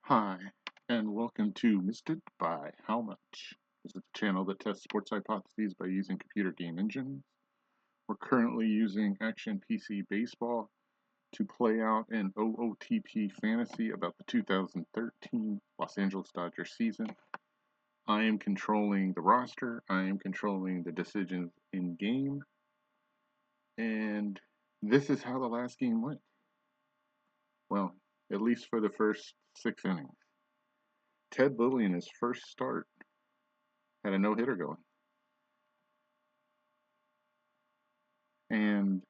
Hi, and welcome to Missed It by How Much. This is the channel that tests sports hypotheses by using computer game engines. We're currently using Action PC Baseball to play out an OOTP fantasy about the 2013 Los Angeles Dodgers season. I am controlling the roster, I am controlling the decisions in game, and this is how the last game went. Well, at least for the first 6 innings. Ted Lilly in his first start had a no-hitter going. And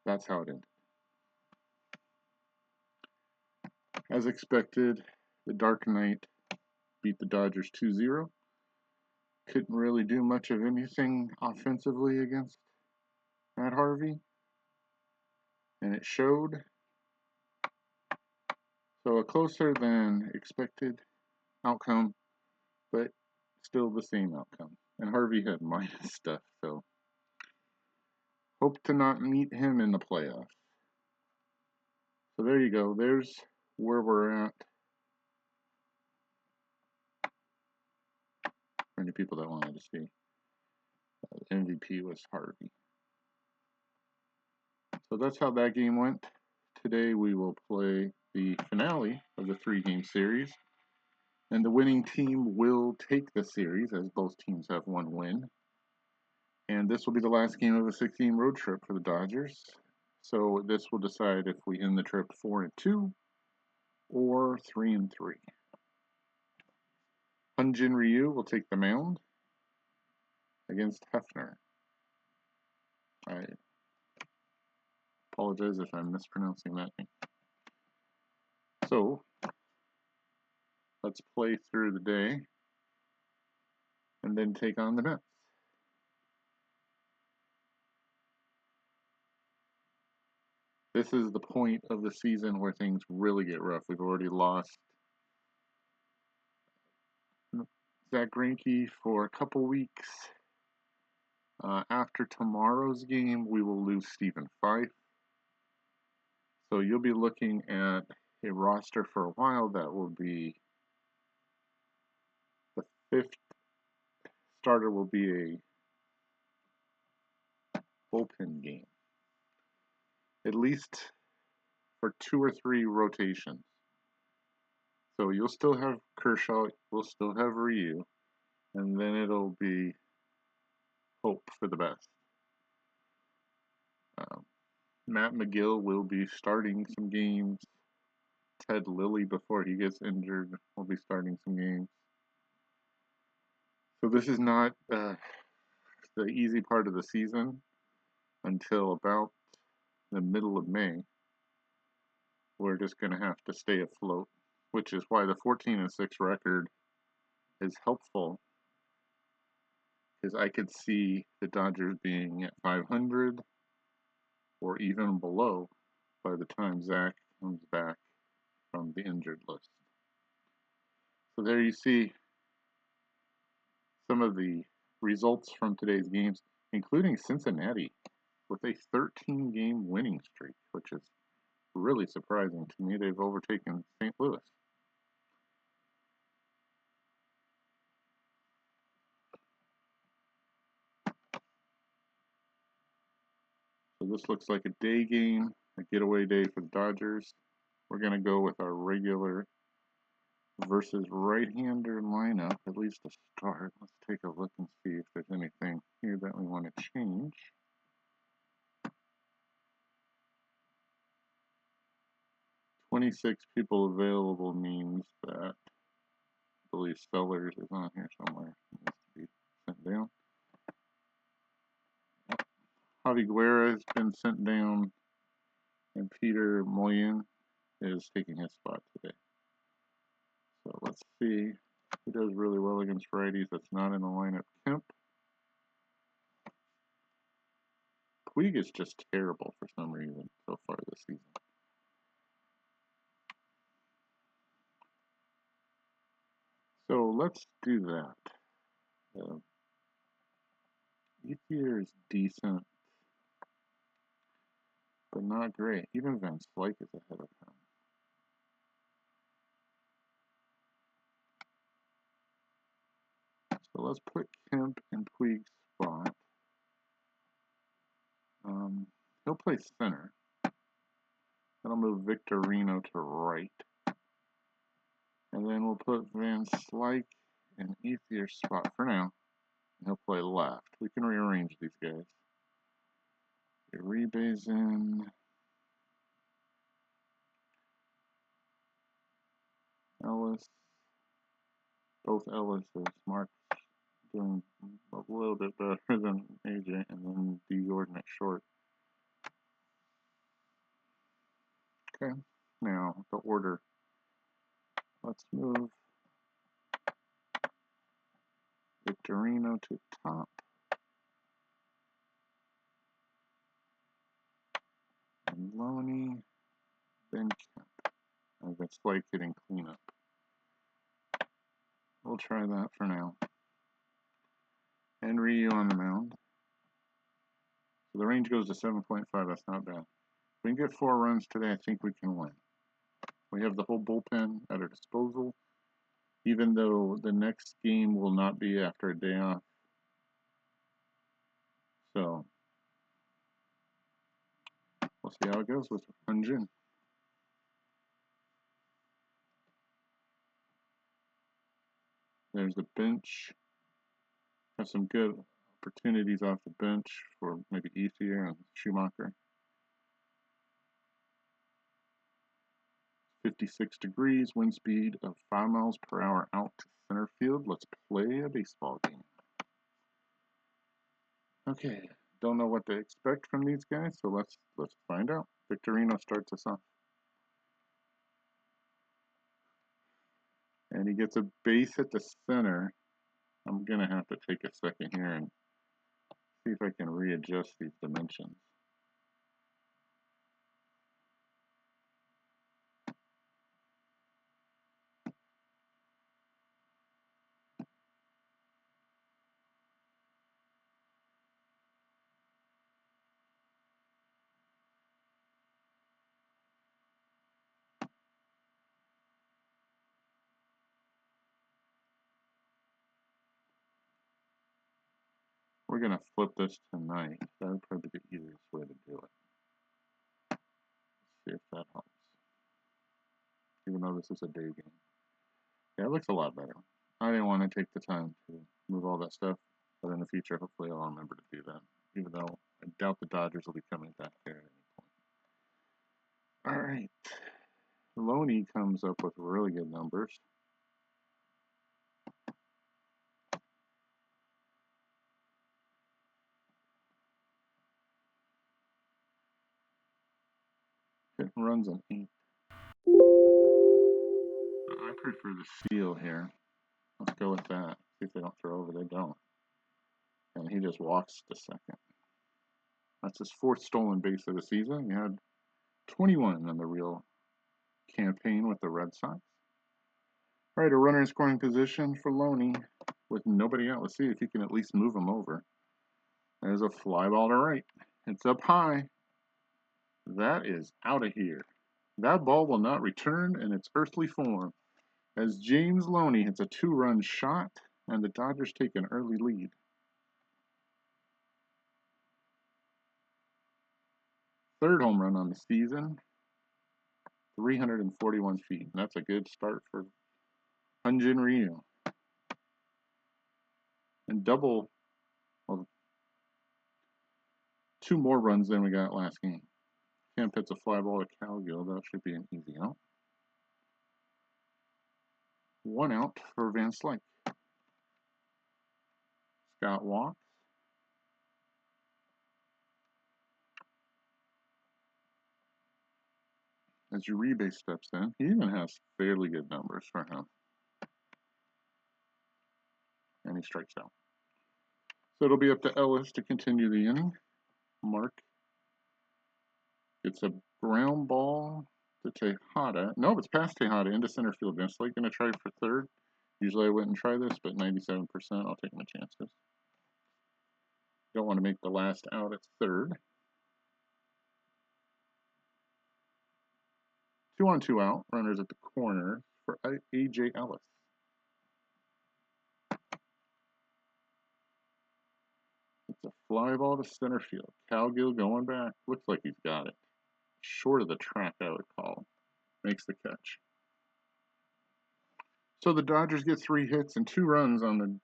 that's how it ended. As expected, the Dark Knight beat the Dodgers 2-0. Couldn't really do much of anything offensively against Matt Harvey. And it showed. So a closer than expected outcome, but still the same outcome. And Harvey had minus stuff, so hope to not meet him in the playoffs. So there you go. There's where we're at. For any people that wanted to see, the MVP was Harvey. So that's how that game went. Today we will play the finale of the 3-game series. And the winning team will take the series, as both teams have one win. And this will be the last game of a 6-game road trip for the Dodgers. So this will decide if we end the trip 4-2 or 3-3. Hyun-Jin Ryu will take the mound against Hefner. I apologize if I'm mispronouncing that name. So let's play through the day and then take on the Mets. This is the point of the season where things really get rough. We've already lost Zach Greinke for a couple weeks. After tomorrow's game, we will lose Stephen Fife. So you'll be looking at a roster for a while that will be the 5th starter will be a bullpen game. At least for 2 or 3 rotations. So you'll still have Kershaw, we'll still have Ryu, and then it'll be hope for the best. Matt McGill will be starting some games. Ted Lilly, before he gets injured, will be starting some games. So this is not the easy part of the season until about the middle of May. We're just going to have to stay afloat, which is why the 14-6 record is helpful, because I could see the Dodgers being at 500 or even below by the time Zach comes back from the injured list. So there you see some of the results from today's games, including Cincinnati with a 13-game winning streak, which is really surprising to me. They've overtaken St. Louis. So this looks like a day game, a getaway day for the Dodgers. We're going to go with our regular versus right-hander lineup, at least to start. Let's take a look and see if there's anything here that we want to change. "26 people available" means that I believe Sellers is on here somewhere. It needs to be sent down. Javi Guerra has been sent down, and Peter Moyen is taking his spot today. So let's see who does really well against righties that's not in the lineup. Kemp. Puig is just terrible for some reason so far this season. So let's do that. Ethier is decent, but not great. Even Van Slyke is ahead of him. let's put Kemp in Puig's spot. He'll play center. That'll move Victorino to right. And then we'll put Van Slyke in Ethier's spot for now. And he'll play left. We can rearrange these guys. Uribe's in. Ellis. Both Ellis's. Mark's doing a little bit better than AJ. And then D. Gordon at short. Okay. Now, the order. Let's move Victorino to top. And Loney, then Kemp. I've got Slyke hitting cleanup. We'll try that for now. And Ryu on the mound. So the range goes to 7.5. That's not bad. If we can get 4 runs today, I think we can win. We have the whole bullpen at our disposal, even though the next game will not be after a day off. So we'll see how it goes with Hyunjin. There's the bench. Have some good opportunities off the bench for maybe Ethier and Schumacher. 56 degrees, wind speed of 5 miles per hour out to center field. Let's play a baseball game. Okay, don't know what to expect from these guys, so let's find out. Victorino starts us off. And he gets a base at the center. I'm going to have to take a second here and see if I can readjust these dimensions. We're going to flip this tonight. That would probably be the easiest way to do it. Let's see if that helps. Even though this is a day game. Yeah, it looks a lot better. I didn't want to take the time to move all that stuff, but in the future, hopefully I'll remember to do that. Even though I doubt the Dodgers will be coming back there at any point. All right. Loney comes up with really good numbers. Hit and runs an 8. I prefer the steal here. Let's go with that. See if they don't throw over. They don't. And he just walks to second. That's his 4th stolen base of the season. He had 21 in the real campaign with the Red Sox. All right, a runner in scoring position for Loney with nobody out. Let's see if he can at least move him over. There's a fly ball to right. It's up high. That is out of here. That ball will not return in its earthly form as James Loney hits a 2-run shot and the Dodgers take an early lead. Third home run on the season. 341 feet. And that's a good start for Hyunjin Ryu. And double, well, 2 more runs than we got last game. Kemp hits a fly ball to Calgill. That should be an easy out. 1 out for Van Slyke. Scott walks. As Uribe steps in, he even has fairly good numbers for him. And he strikes out. So it'll be up to Ellis to continue the inning. Mark gets a ground ball to Tejada. No, it's past Tejada into center field. Van Slyke going to try for third. Usually I wouldn't try this, but 97%, I'll take my chances. Don't want to make the last out at third. 2 on 2 out. Runners at the corner for A.J. Ellis. Fly ball to center field. Cowgill going back. Looks like he's got it. Short of the track, I would call. Makes the catch. So the Dodgers get 3 hits and 2 runs on the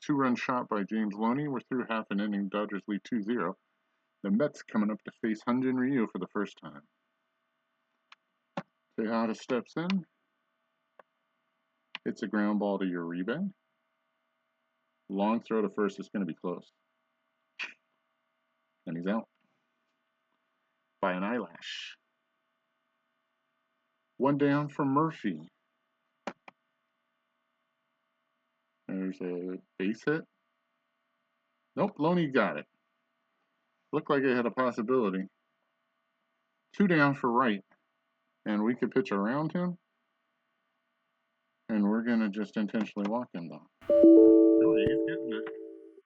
2-run shot by James Loney. We're through half an inning. Dodgers lead 2-0. The Mets coming up to face Hyun-Jin Ryu for the first time. Tejada steps in. Hits a ground ball to Uribe. Long throw to first is going to be close. And he's out by an eyelash. 1 down for Murphy. There's a base hit. Nope, Loney got it. Looked like it had a possibility. 2 down for Wright. And we could pitch around him. And we're going to just intentionally walk him, though. Oh, he's getting it.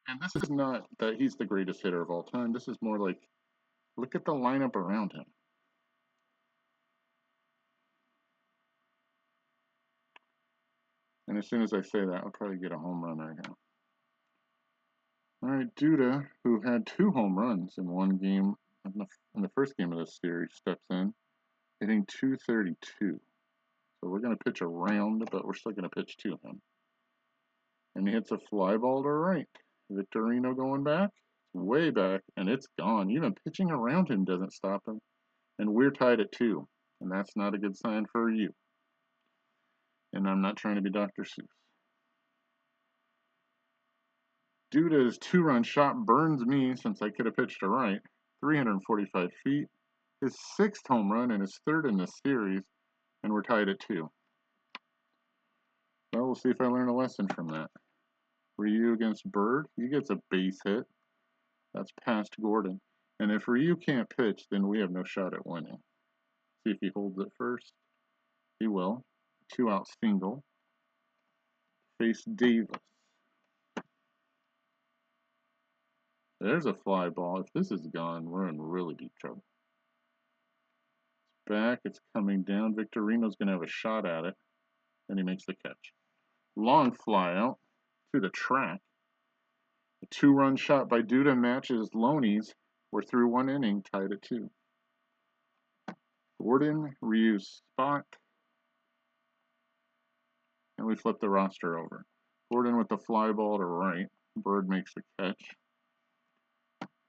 And this is not that he's the greatest hitter of all time. This is more like, look at the lineup around him. And as soon as I say that, I'll probably get a home run right now. All right, Duda, who had 2 home runs in one game, in the first game of this series, steps in, hitting .232. So we're going to pitch around, but we're still going to pitch to him. And he hits a fly ball to right. Victorino going back, way back, and it's gone. Even pitching around him doesn't stop him. And we're tied at 2, and that's not a good sign for you. And I'm not trying to be Dr. Seuss. Duda's 2-run shot burns me since I could have pitched to right. 345 feet. His 6th home run and his 3rd in this series, and we're tied at 2. Well, we'll see if I learn a lesson from that. Ryu against Bird, he gets a base hit. That's past Gordon. And if Ryu can't pitch, then we have no shot at winning. See if he holds it first. He will. 2-out single. Face Davis. There's a fly ball. If this is gone, we're in really deep trouble. It's back. It's coming down. Victorino's going to have a shot at it. And he makes the catch. Long fly out to the track. A 2-run shot by Duda matches Loney's. We're through 1 inning, tied at 2. Gordon, Ryu's spot. And we flip the roster over. Gordon with the fly ball to right. Bird makes the catch.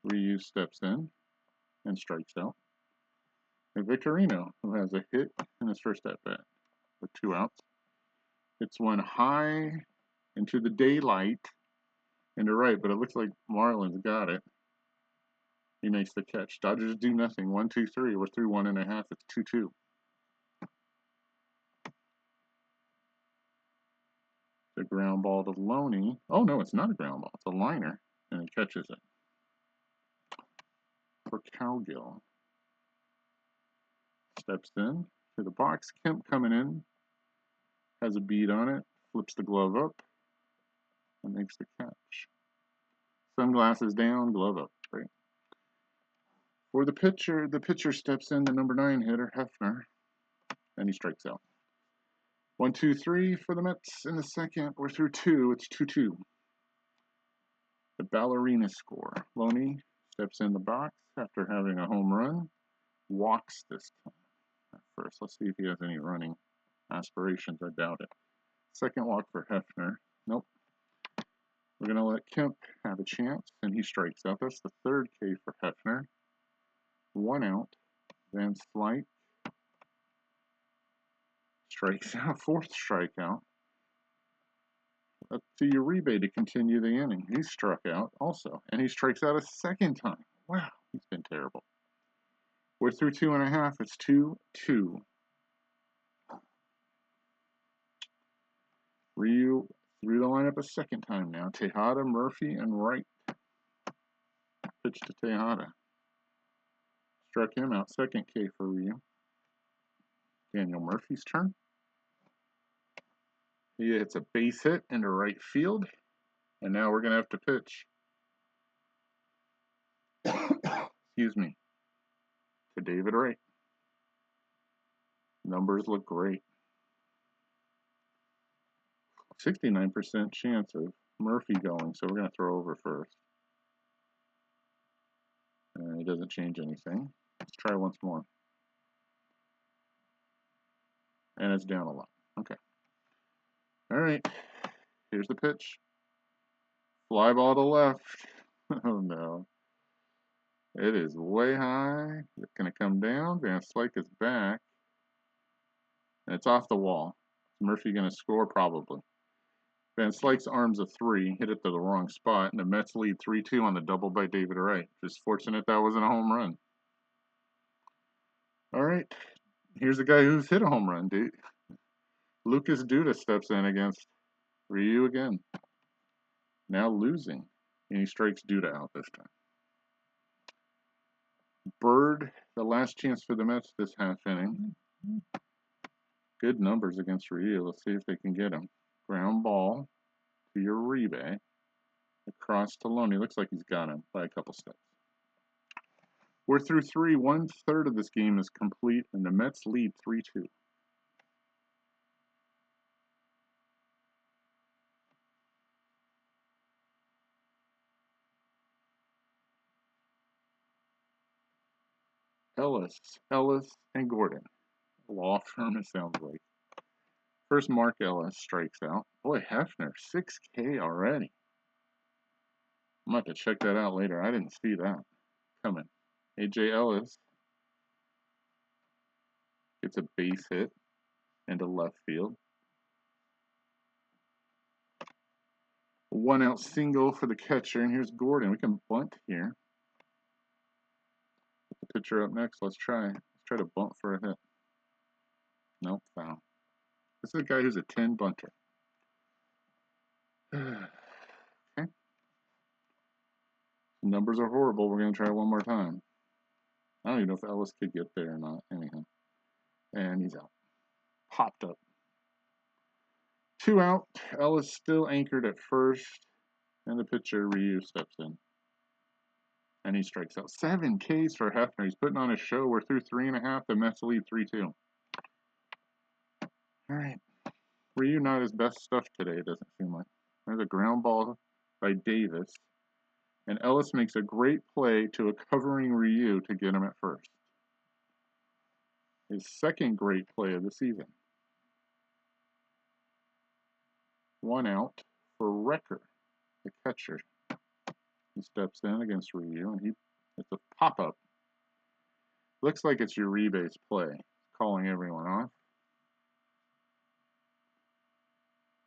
Ryu steps in and strikes out. And Victorino, who has a hit in his first at-bat with 2 outs. It's one high into the daylight into right, but it looks like Marlins got it. He makes the catch. Dodgers do nothing. 1, 2, 3. We're through 1.5. It's 2-2. The ground ball to Loney. Oh, no, it's not a ground ball. It's a liner, and he catches it. For Cowgill. Steps in to the box. Kemp coming in. Has a bead on it. Flips the glove up. And makes the catch. Sunglasses down, glove up. Right. For the pitcher steps in, the number 9 hitter, Hefner. And he strikes out. 1, 2, 3 for the Mets in the second. We're through 2. It's 2-2. The ballerina score. Loney steps in the box after having a home run. Walks this time. At first, let's see if he has any running aspirations. I doubt it. Second walk for Hefner. Nope. We're going to let Kemp have a chance, and he strikes out. That's the 3rd K for Hefner. 1 out. Van Slyke strikes out. 4th strikeout. Up to Uribe to continue the inning. He's struck out also, and he strikes out a 2nd time. Wow, he's been terrible. We're through 2.5. It's 2-2. Ryu through the lineup a 2nd time now. Tejada, Murphy, and Wright. Pitch to Tejada. Struck him out. 2nd K for Ryu. Daniel Murphy's turn. He hits a base hit into right field. And now we're going to have to pitch. Excuse me. To David Wright. Numbers look great. 69% chance of Murphy going, so we're going to throw over first. doesn't change anything. Let's try once more. And it's down a lot. Okay. All right. Here's the pitch. Fly ball to left. Oh no. It is way high. It's going to come down. Van Slyke is back. And it's off the wall. Is Murphy going to score? Probably. Van Slyke's arm's a 3. Hit it to the wrong spot. And the Mets lead 3-2 on the double by David Wright. Just fortunate that wasn't a home run. All right. Here's the guy who's hit a home run, dude. Lucas Duda steps in against Ryu again. Now losing. And he strikes Duda out this time. Bird, the last chance for the Mets this half inning. Good numbers against Ryu. Let's see if they can get him. Ground ball to Uribe. Across to Loney. Looks like he's got him by a couple steps. We're through 3. 1/3 of this game is complete, and the Mets lead 3-2. Ellis, and Gordon. Law firm, it sounds like. First, Mark Ellis strikes out. Boy, Hefner, 6K already. I'm going to have to check that out later. I didn't see that coming. A.J. Ellis gets a base hit into left field. 1-out single for the catcher, and here's Gordon. We can bunt here. Put the pitcher up next. Let's try. Let's try to bunt for a hit. Nope, foul. This is a guy who's a 10 bunter. Okay. The numbers are horrible. We're going to try one more time. I don't even know if Ellis could get there or not. Anyhow. And he's out. Popped up. 2 out. Ellis still anchored at first. And the pitcher, Ryu, steps in. And he strikes out. 7 Ks for Hefner. He's putting on a show. We're through 3.5. The Mets lead 3-2. All right. Ryu not his best stuff today, it doesn't seem like. There's a ground ball by Davis. And Ellis makes a great play to a covering Ryu to get him at first. His second great play of the season. 1 out for Recker, the catcher. He steps in against Ryu, and it's a pop-up. Looks like it's Uribe's play, calling everyone off.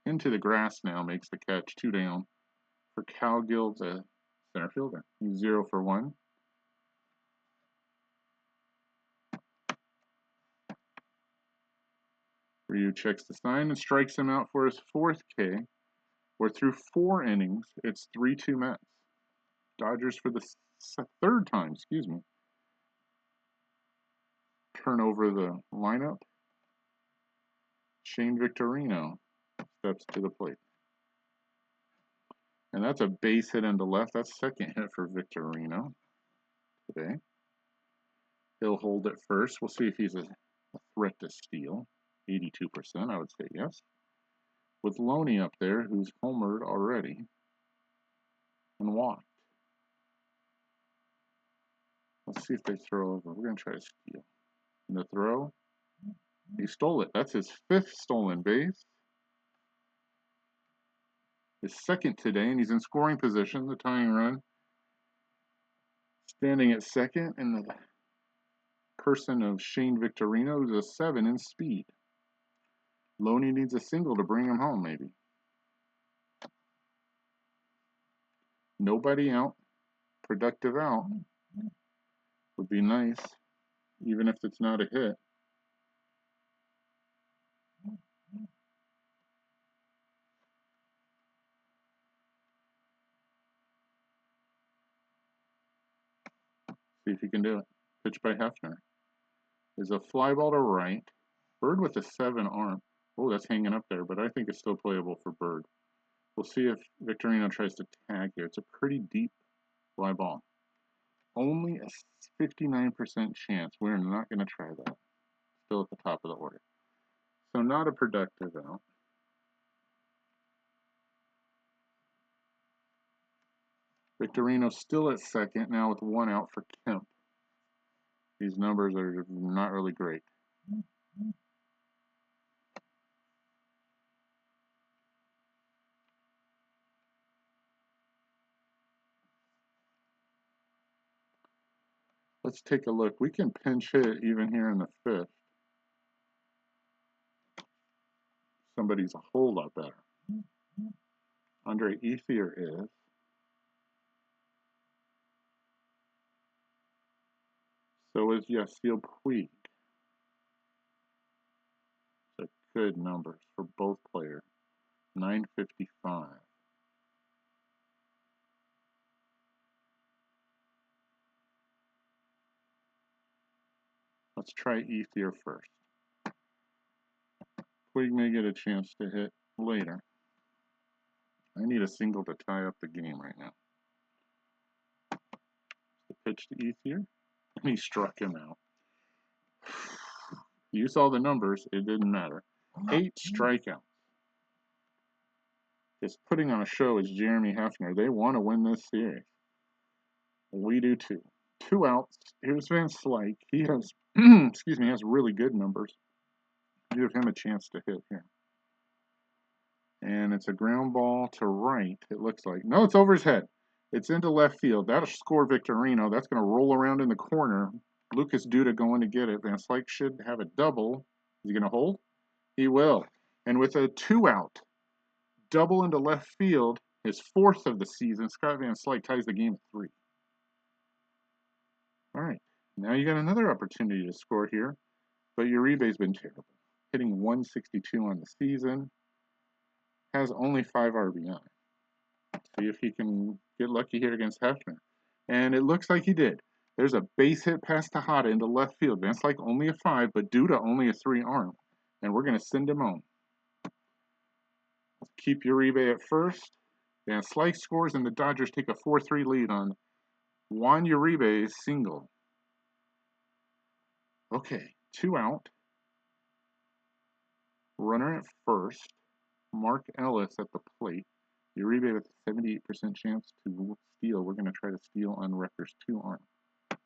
Into the grass now, makes the catch, 2 down for Cal Gill, the center fielder. He's 0 for 1. Ryu checks the sign and strikes him out for his 4th K. We're through 4 innings. It's 3-2 Mets. Dodgers for the 3rd time, turn over the lineup. Shane Victorino steps to the plate. And that's a base hit into left. That's second hit for Victorino today. He'll hold it first. We'll see if he's a threat to steal. 82%, I would say yes. With Loney up there, who's homered already and walked. Let's see if they throw over. We're going to try to steal. And the throw, he stole it. That's his 5th stolen base. His 2nd today, and he's in scoring position, the tying run. Standing at 2nd, and the person of Shane Victorino, who's a 7 in speed. Loney needs a single to bring him home, maybe. Nobody out. Productive out. Would be nice, even if it's not a hit. See if he can do it. Pitch by Hefner. Is a fly ball to right. Bird with a 7 arm. Oh, that's hanging up there, but I think it's still playable for Bird. We'll see if Victorino tries to tag here. It's a pretty deep fly ball. Only a 59% chance. We're not going to try that. Still at the top of the order. So not a productive out. Victorino still at 2nd, now with 1 out for Kemp. These numbers are not really great. Let's take a look. We can pinch hit even here in the 5th. Somebody's a whole lot better. Andre Ethier is. So is Yasiel Puig. So good numbers for both players. 955. Let's try Ethier first. Puig may get a chance to hit later. I need a single to tie up the game right now. The pitch to Ethier, and he struck him out. You saw the numbers, it didn't matter. 8 strikeouts. Just putting on a show is Jeremy Hefner. They want to win this series. We do too. 2 outs. Here's Van Slyke. He has, excuse me, has really good numbers. Give him a chance to hit here. And it's a ground ball to right, it looks like. No, it's over his head. It's into left field. That'll score Victorino. That's going to roll around in the corner. Lucas Duda going to get it. Van Slyke should have a double. Is he going to hold? He will. And with a 2-out double into left field, his 4th of the season, Scott Van Slyke ties the game at 3. All right. Now you got another opportunity to score here, but Uribe's been terrible. Hitting 162 on the season. Has only 5 RBI. See if he can get lucky here against Hefner. And it looks like he did. There's a base hit past Tejada into left field. Van Slyke only a 5, but Duda only a 3 arm. And we're going to send him home. Let's keep Uribe at first. Van Slyke scores, and the Dodgers take a 4-3 lead on Juan Uribe's single. Okay, 2 out. Runner at first. Mark Ellis at the plate. Uribe with a 78% chance to steal. We're going to try to steal on Recker's 2 arm. Let's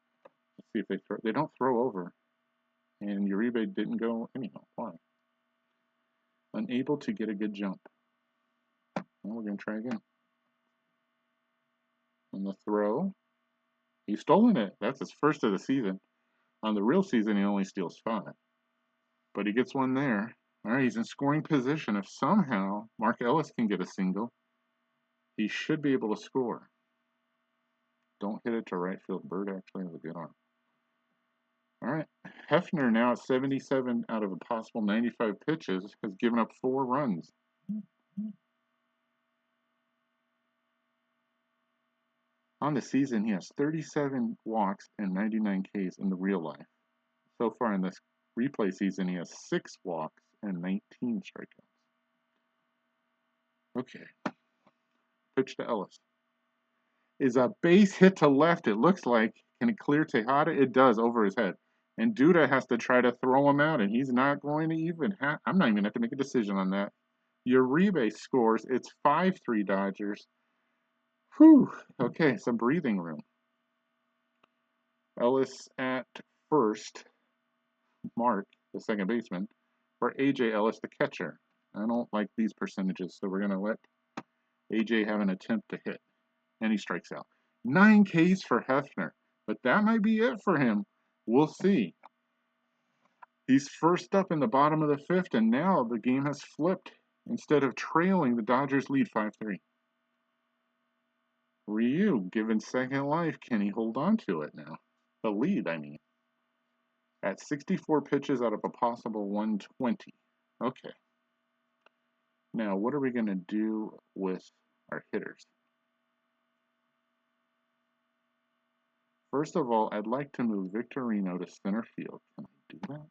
see if they throw. They don't throw over. And Uribe didn't go anyhow. Why? Unable to get a good jump. Well, we're going to try again. On the throw. He's stolen it. That's his first of the season. On the real season, he only steals 5. But he gets one there. All right, he's in scoring position. If somehow Mark Ellis can get a single, he should be able to score. Don't hit it to right field. Bird actually has a good arm. All right, Hefner now at 77 out of a possible 95 pitches has given up 4 runs. On the season, he has 37 walks and 99 Ks in the real life. So far in this replay season, he has 6 walks and 19 strikeouts. Okay. Pitch to Ellis. Is a base hit to left, it looks like. Can it clear Tejada? It does, over his head. And Duda has to try to throw him out, and he's not going to even have... I'm not even going to have to make a decision on that. Uribe scores. It's 5-3 Dodgers. Whew. Okay, some breathing room. Ellis at first. Mark, the second baseman. For A.J. Ellis, the catcher. I don't like these percentages, so we're going to let A.J. have an attempt to hit. And he strikes out. 9 Ks for Hefner. But that might be it for him. We'll see. He's first up in the bottom of the 5th, and now the game has flipped. Instead of trailing, the Dodgers lead 5-3. Ryu, given second life, can he hold on to it now? The lead, I mean. At 64 pitches out of a possible 120. Okay. Now, what are we going to do with our hitters? First of all, I'd like to move Victorino to center field. Can I do that?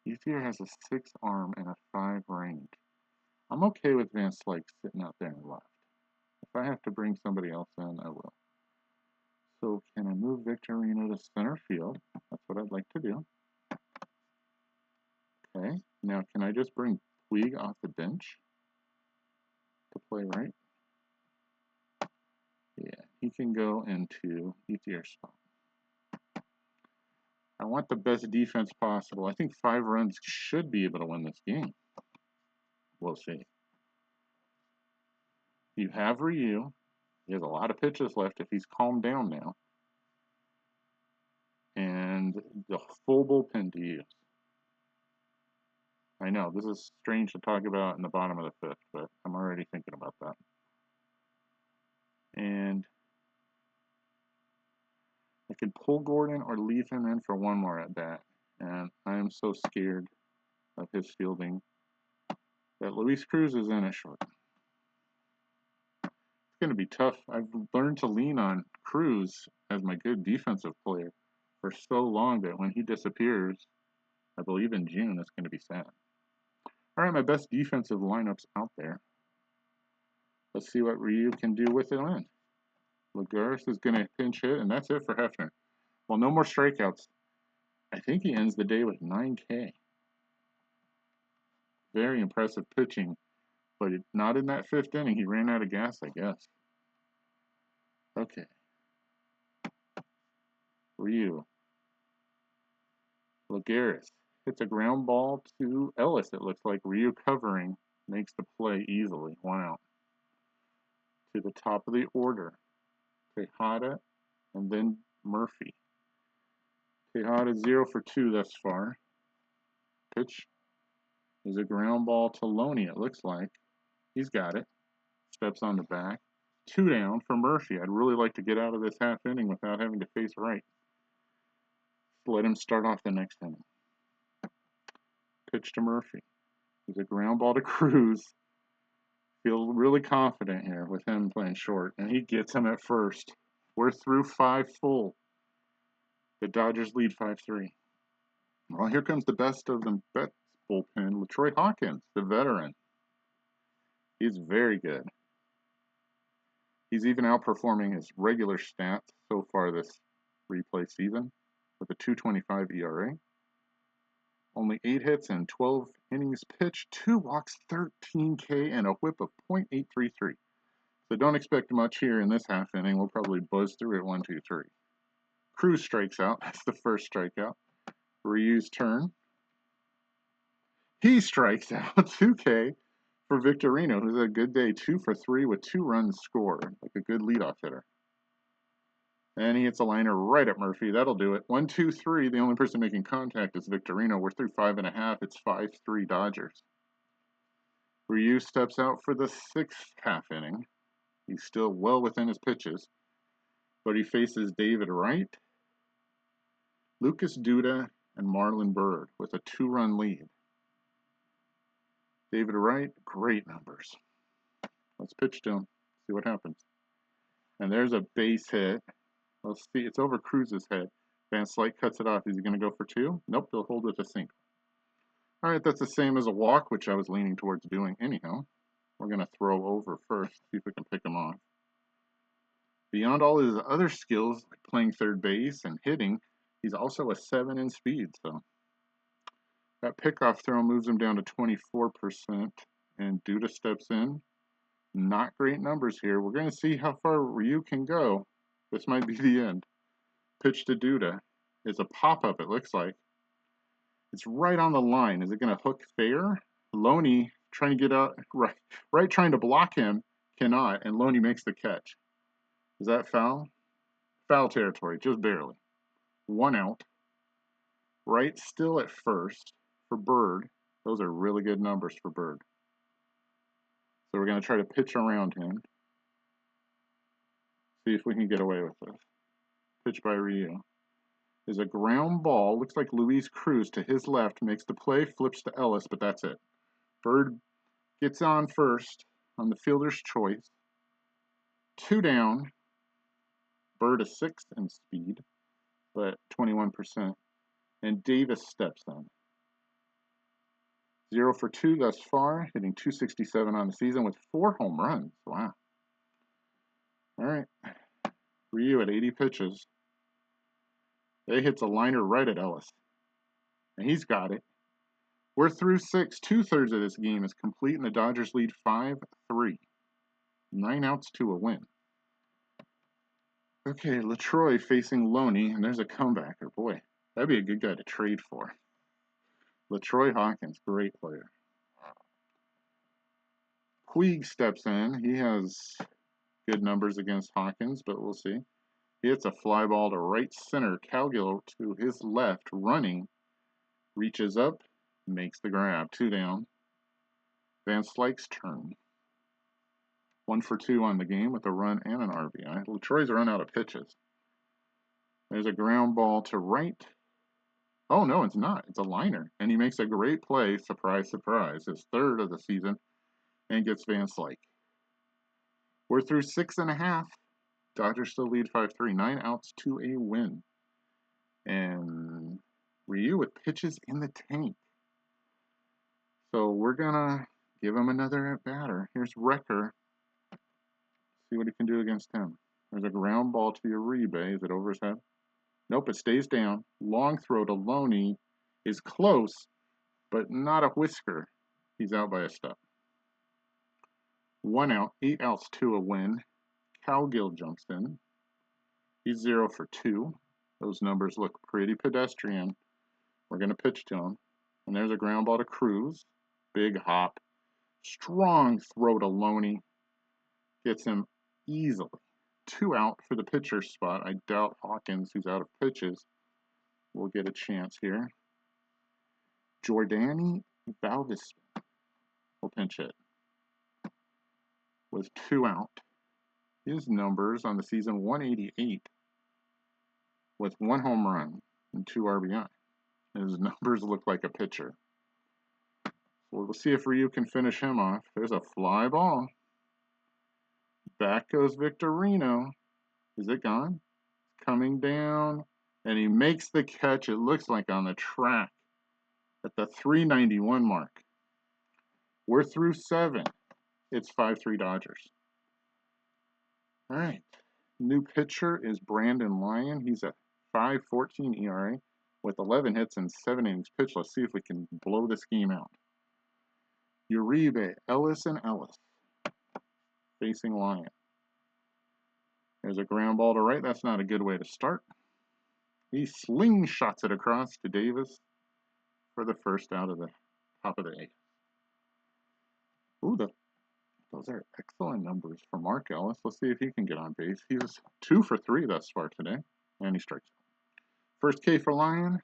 Ethier has a 6 arm and a 5 range. I'm okay with Van Slyke sitting out there in left. If I have to bring somebody else in, I will. So can I move Victorino to center field? That's what I'd like to do. Okay, now can I just bring Puig off the bench to play right? Yeah, he can go into Ethier spot. I want the best defense possible. I think 5 runs should be able to win this game. We'll see. You have Ryu. He has a lot of pitches left if he's calmed down now. And the full bullpen to use. I know, this is strange to talk about in the bottom of the 5th, but I'm already thinking about that. And I could pull Gordon or leave him in for one more at bat. And I am so scared of his fielding that Luis Cruz is in at short. It's going to be tough. I've learned to lean on Cruz as my good defensive player for so long that when he disappears, I believe in June, it's going to be sad. All right, my best defensive lineups out there. Let's see what Ryu can do with it in. Lagares is going to pinch hit, and that's it for Hefner. Well, no more strikeouts. I think he ends the day with 9K. Very impressive pitching, but not in that 5th inning. He ran out of gas, I guess. Okay. Ryu. Lagares hits a ground ball to Ellis, it looks like. Ryu covering makes the play easily. 1 out. To the top of the order. Tejada and then Murphy. Tejada 0 for 2 thus far. Pitch is a ground ball to Loney, it looks like. He's got it. Steps on the back. 2 down for Murphy. I'd really like to get out of this half inning without having to face right. Let him start off the next inning. Pitch to Murphy. There's a ground ball to Cruz. Feel really confident here with him playing short, and he gets him at first. We're through 5 full. The Dodgers lead 5-3. Well, here comes the best of the best bullpen, LaTroy Hawkins, the veteran. He's very good. He's even outperforming his regular stats so far this replay season with a 2.25 ERA. Only 8 hits and 12 innings pitched, 2 walks, 13K, and a whip of .833. So don't expect much here in this half inning. We'll probably buzz through it 1, 2, 3. Cruz strikes out. That's the first strikeout. Ryu's turn. He strikes out. 2K for Victorino, who's had a good day. 2 for 3 with 2 runs scored. Like a good leadoff hitter. And he hits a liner right at Murphy. That'll do it. 1, 2, 3. The only person making contact is Victorino. We're through 5.5. It's 5-3 Dodgers. Ryu steps out for the 6th half inning. He's still well within his pitches. But he faces David Wright, Lucas Duda, and Marlon Byrd with a 2-run lead. David Wright, great numbers. Let's pitch to him. See what happens. And there's a base hit. Let's see. It's over Cruz's head. Van Slyke cuts it off. Is he going to go for 2? Nope. They'll hold with a single. All right. That's the same as a walk, which I was leaning towards doing anyhow. We're going to throw over first. See if we can pick him off. Beyond all his other skills, like playing third base and hitting, he's also a 7 in speed. So that pickoff throw moves him down to 24%. And Duda steps in. Not great numbers here. We're going to see how far Ryu can go. This might be the end. Pitch to Duda. It's a pop-up, it looks like. It's right on the line. Is it going to hook fair? Loney trying to get out, right trying to block him, cannot, and Loney makes the catch. Is that foul? Foul territory, just barely. 1 out. Wright still at first for Byrd. Those are really good numbers for Byrd. So we're going to try to pitch around him. See if we can get away with this. Pitch by Ryu. Is a ground ball. Looks like Luis Cruz to his left. Makes the play. Flips to Ellis, but that's it. Byrd gets on first on the fielder's choice. 2 down. Byrd a 6 in speed, but 21%. And Davis steps in. 0 for 2 thus far, hitting .267 on the season with 4 home runs. Wow. All right. Ryu at 80 pitches. They hits a liner right at Ellis. And he's got it. We're through 6. 2/3 of this game is complete, and the Dodgers lead 5-3. 9 outs to a win. Okay, LaTroy facing Loney, and there's a comebacker. Boy, that'd be a good guy to trade for. LaTroy Hawkins, great player. Puig steps in. He has good numbers against Hawkins, but we'll see. He hits a fly ball to right center. Cowgill to his left, running. Reaches up, makes the grab. 2 down. Van Slyke's turn. 1 for 2 on the game with a run and an RBI. LaTroy's run out of pitches. There's a ground ball to right. Oh, no, it's not. It's a liner. And he makes a great play. Surprise, surprise. His 3rd of the season. And gets Van Slyke. We're through 6.5. Dodgers still lead 5-3. 9 outs to a win. And Ryu with pitches in the tank. So we're going to give him another at-batter. Here's Wrecker. See what he can do against him. There's a ground ball to Uribe. Is it over his head? Nope, it stays down. Long throw to Loney is close, but not a whisker. He's out by a step. 1 out, 8 outs to a win. Cowgill jumps in. He's 0 for 2. Those numbers look pretty pedestrian. We're going to pitch to him. And there's a ground ball to Cruz. Big hop. Strong throw to Loney. Gets him easily. 2 out for the pitcher spot. I doubt Hawkins, who's out of pitches, will get a chance here. Jordany Valdez will pinch hit. With 2 out. His numbers on the season, 188 with 1 home run and 2 RBI. His numbers look like a pitcher. So we'll see if Ryu can finish him off. There's a fly ball. Back goes Victorino. Is it gone? Coming down, and he makes the catch. It looks like on the track at the 391 mark. We're through 7. It's 5-3 Dodgers. All right. New pitcher is Brandon Lyon. He's a 5.14 ERA with 11 hits and 7 innings pitched. Let's see if we can blow this game out. Uribe, Ellis, and Ellis facing Lyon. There's a ground ball to right. That's not a good way to start. He slingshots it across to Davis for the first out of the top of the 8th. Ooh, those are excellent numbers for Mark Ellis. Let's see if he can get on base. He's 2 for 3 thus far today, and he strikes out. First K for Lyon.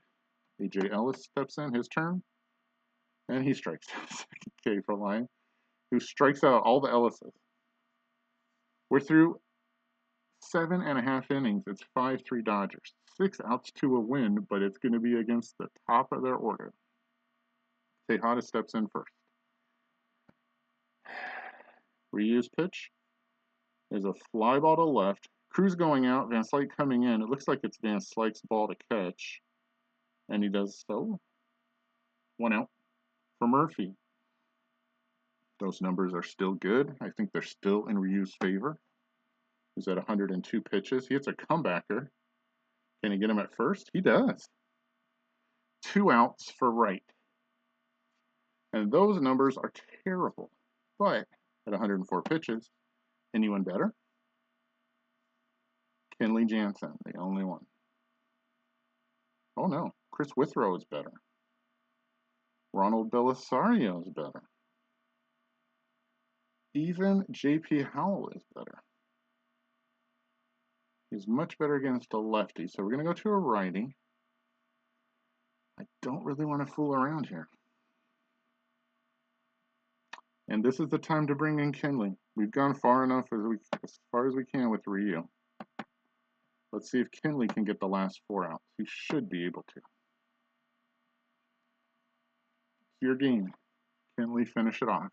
A.J. Ellis steps in, his turn, and he strikes out. Second K for Lyon, who strikes out all the Ellises. We're through 7.5 innings. It's 5-3 Dodgers. 6 outs to a win, but it's going to be against the top of their order. Tejada steps in first. Ryu's pitch is a fly ball to left. Cruz going out, Van Slyke coming in. It looks like it's Van Slyke's ball to catch, and he does so. 1 out for Murphy. Those numbers are still good. I think they're still in Ryu's favor. He's at 102 pitches. He hits a comebacker. Can he get him at first? He does. 2 outs for Wright. And those numbers are terrible. But at 104 pitches, anyone better? Kenley Jansen, the only one. Oh no, Chris Withrow is better. Ronald Belisario is better. Even J.P. Howell is better. He's much better against a lefty, so we're going to go to a righty. I don't really want to fool around here. And this is the time to bring in Kenley. We've gone far enough as far as we can with Ryu. Let's see if Kenley can get the last 4 outs. He should be able to. It's your game. Kenley, finish it off.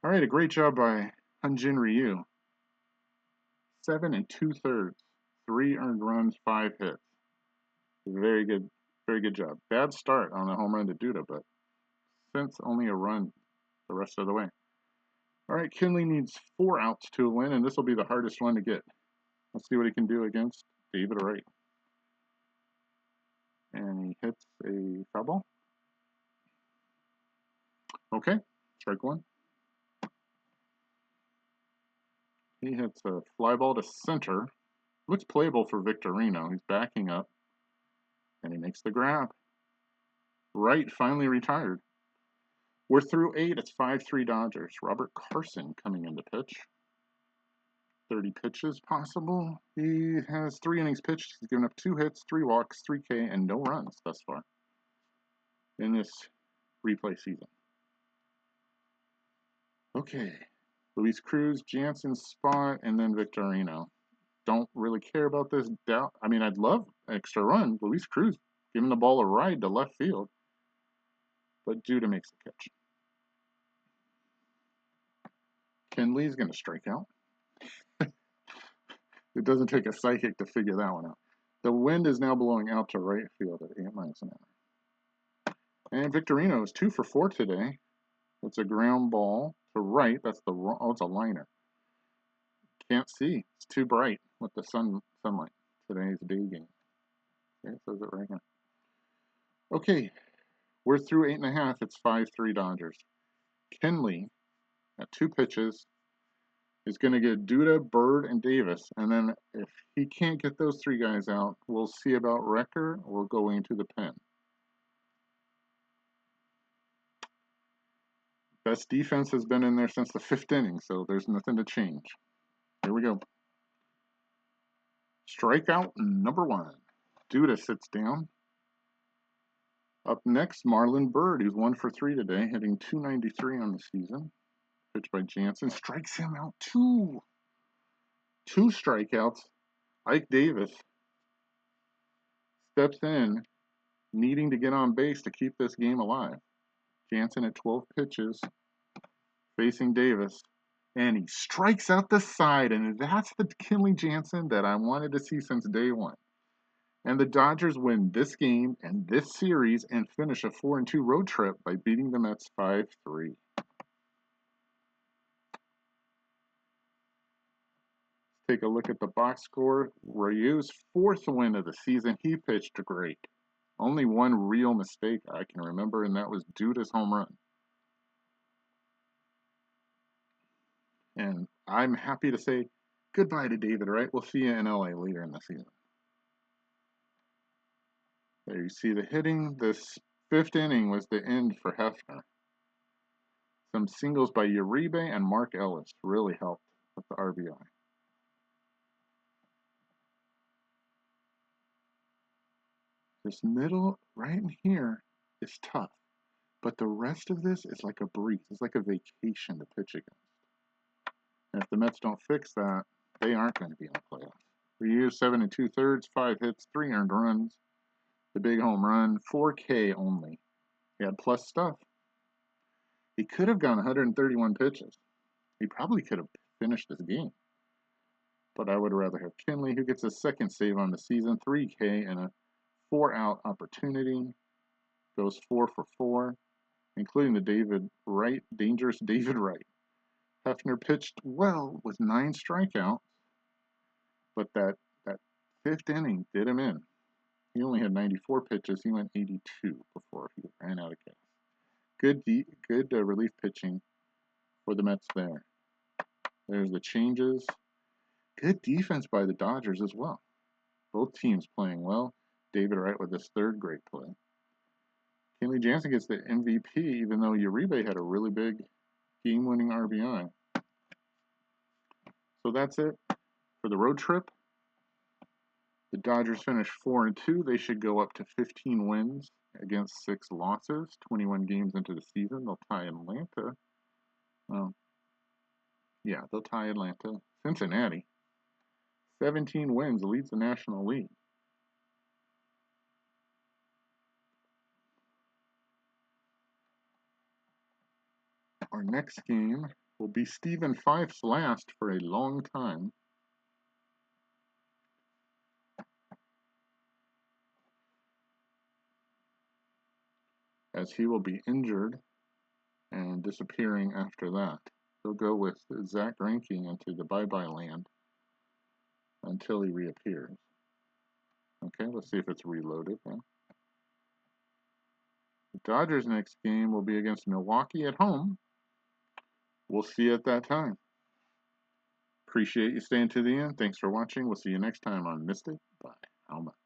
All right, a great job by Hyun-Jin Ryu. 7 2/3, 3 earned runs, 5 hits. Very good job. Bad start on the home run to Duda, but since only a run the rest of the way. All right, Kenley needs 4 outs to win, and this will be the hardest one to get. Let's see what he can do against David Wright. And he hits a foul ball. Okay, strike one. He hits a fly ball to center. Looks playable for Victorino. He's backing up, and he makes the grab. Right finally retired. We're through 8. It's 5-3 Dodgers. Robert Carson coming into pitch. 30 pitches possible. He has 3 innings pitched. He's given up 2 hits, 3 walks, 3 K, and no runs thus far in this replay season. Okay. Luis Cruz, Jansen's spot, and then Victorino. Don't really care about this doubt. I mean, I'd love an extra run. Luis Cruz giving the ball a ride to left field. But Duda makes the catch. Kenley's going to strike out. It doesn't take a psychic to figure that one out. The wind is now blowing out to right field at 8 miles an hour. And Victorino is 2 for 4 today. It's a ground ball to right. That's the wrong. Oh, it's a liner. Can't see. It's too bright with the sunlight. Today's day game. Okay, it says it right here. Okay, we're through 8.5. It's 5-3 Dodgers. Kenley at 2 pitches is going to get Duda, Bird, and Davis. And then if he can't get those 3 guys out, we'll see about Wrecker or go into the pen. Best defense has been in there since the 5th inning, so there's nothing to change. Here we go. Strikeout number 1. Duda sits down. Up next, Marlon Byrd, who's 1 for 3 today, hitting .293 on the season. Pitched by Jansen, strikes him out 2. 2 strikeouts. Ike Davis steps in, needing to get on base to keep this game alive. Jansen at 12 pitches, facing Davis, and he strikes out the side, and that's the Kenley Jansen that I wanted to see since day one. And the Dodgers win this game and this series and finish a 4-2 road trip by beating the Mets 5-3. Take a look at the box score. Ryu's 4th win of the season. He pitched great. Only one real mistake I can remember, and that was Duda's home run. And I'm happy to say goodbye to David Wright. We'll see you in LA later in the season. There you see the hitting. This 5th inning was the end for Hefner. Some singles by Uribe and Mark Ellis really helped with the RBI. This middle right in here is tough, but the rest of this is like a breeze. It's like a vacation to pitch against. And if the Mets don't fix that, they aren't going to be in the playoffs. Ryu 7 2/3, 5 hits, 3 earned runs. The big home run, 4 K only. He had plus stuff. He could have gone 131 pitches. He probably could have finished this game. But I would rather have Kenley, who gets a 2nd save on the season, 3 K, and a 4-out opportunity. Goes 4 for 4, including the dangerous David Wright. Hefner pitched well with 9 strikeouts, but that 5th inning did him in. He only had 94 pitches. He went 82 before he ran out of gas. Good relief pitching for the Mets there. There's the changes. Good defense by the Dodgers as well. Both teams playing well. David Wright with his 3rd great play. Kenley Jansen gets the MVP, even though Uribe had a really big game-winning RBI. So that's it for the road trip. The Dodgers finished 4-2. They should go up to 15 wins against 6 losses. 21 games into the season, they'll tie Atlanta. Yeah, they'll tie Atlanta. Cincinnati, 17 wins, leads the National League. Our next game will be Stephen Fife's last for a long time. As he will be injured and disappearing after that. He'll go with Zach Greinke into the bye-bye land until he reappears. Okay, let's see if it's reloaded then. The Dodgers' next game will be against Milwaukee at home. We'll see you at that time. Appreciate you staying to the end. Thanks for watching. We'll see you next time on Missed It by How Much.